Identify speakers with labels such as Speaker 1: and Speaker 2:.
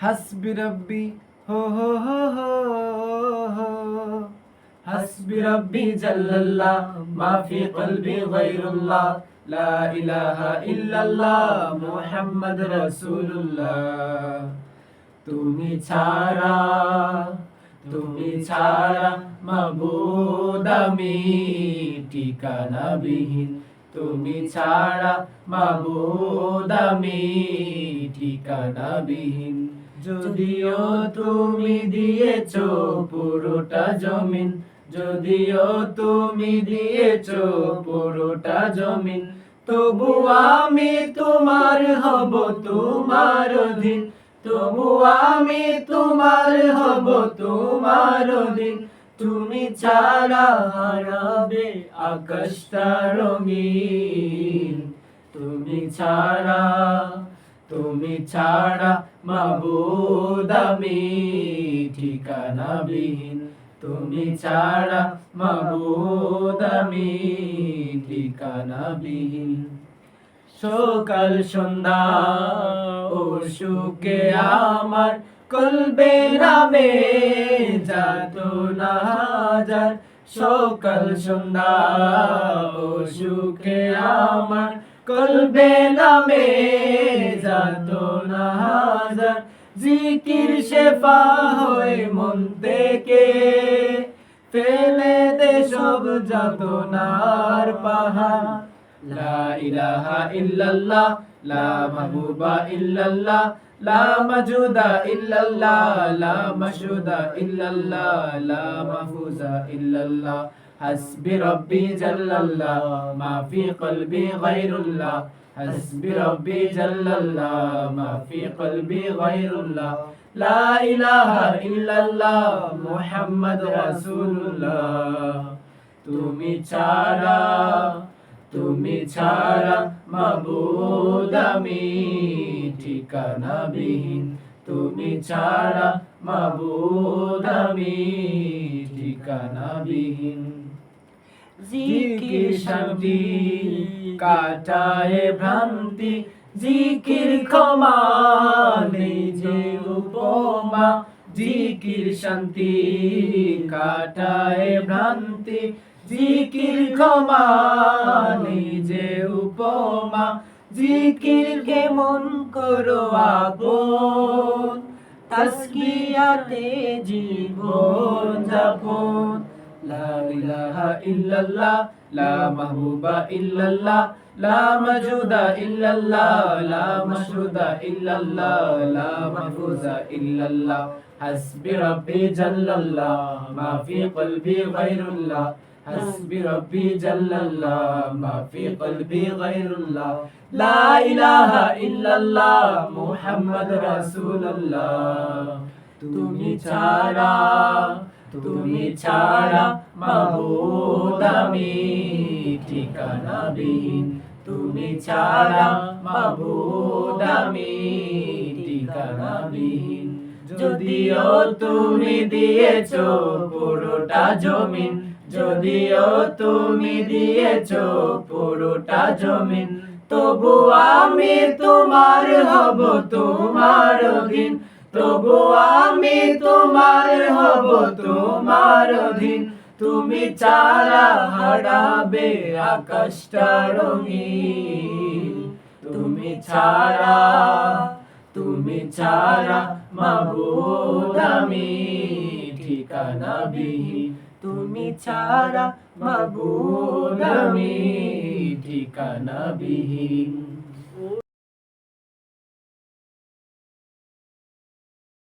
Speaker 1: হাসবি রব্বি হো হো হো হো হো হাসবি রব্বি জাল্লাল্লাহ মা ফি কলবি গায়রুল্লাহ লা ইলাহা ইল্লাল্লাহ মুহাম্মদ রাসূলুল্লাহ। তুমি ছাড়া মাবুদ আমি ঠিকানাবিহীন, তুমি ছাড়া মাবুদ আমি ঠিকানাবিহীন। যদিও তুমি দিয়েছো পুরোটা জমিন, যদিও তুমি দিয়েছো পুরোটা জমিন, তবু আমি তোমার হব, তোমার অধীন, তবু আমি তোমার হব, তোমার অধীন। তুমি ছাড়া হারাবে আকাশটা রঙিন, তুমি ছাড়া মাবুদ আমি ঠিকানাবিহীন, তুমি ছাড়া মাবুদ আমি ঠিকানাবিহীন। সকাল সন্ধ্যা ও সুখে আমার কলবে নামে যাতনা হাজার, সকাল সন্ধ্যা ও সুখে আমার কলবে নামে যাতনা হাজার। জিকির শেফা হয়ে মন থেকে ফেলে দে সব যাতনার পাহাড়। লা ইলাহা ইল্লাল্লাহ লা মাহবুবা ইল্লাল্লাহ লা মাজুদা ইল্লাল্লাহ লা মাশহুদা ইল্লাল্লাহ লা মাহফুজা ইল্লাল্লাহ। হাসবি রব্বি জাল্লাল্লাহ মা ফি কলবি গায়রুল্লাহ, হাসবি রব্বি জাল্লাল্লাহ মা ফি কলবি গায়রুল্লাহ। লা ইলাহা ইল্লাল্লাহ মুহাম্মদ রাসূলুল্লাহ। তুমি ছাড়া মাবুদ আমি ঠিকানাবিহীন, তুমি ছাড়া মাবুদ আমি ঠিকানাবিহীন। জিকির শান্তি কাটায় ভ্রান্তি, জিকির ক্ষমা নেই যে উপমা। জিকির শান্তি কাটায় ভ্রান্তি, জিকির ক্ষমা নেই যে উপমা। জিকির কেমন করো আপন, তাসকিয়াতে জীবন যাপন। লা ইলাহা ইল্লাল্লাহ লা মাহবুবা ইল্লাল্লাহ লা মাজুদা ইল্লাল্লাহ লা মাশহুদা ইল্লাল্লাহ লা মাহফুজা ইল্লাল্লাহ। হাসবি রব্বি জাল্লাল্লাহ মা ফি কলবি গায়রুল্লাহ, হাসবি রব্বি জাল্লাল্লাহ মা ফি কলবি গায়রুল্লাহ। লা ইলাহা ইল্লাল্লাহ মুহাম্মদ রাসূলুল্লাহ। তুমি ছাড়া মাবুদ আমি ঠিকানাবিহীন, তুমি ছাড়া মাবুদ আমি ঠিকানাবিহীন। যদিও তুমি দিয়েছো পুরোটা জমিন, যদিও তুমি দিয়েছো পুরোটা জমিন, তবু আমি তোমার হব, তোমার অধীন, তবু আমি তোমার হব, তোমার অধীন। তুমি ছাড়া হারাবে আকাশটা রঙিন, তুমি ছাড়া মাবুদ আমি ঠিকানাবিহীন, তুমি ছাড়া মাবুদ আমি ঠিকানাবিহীন।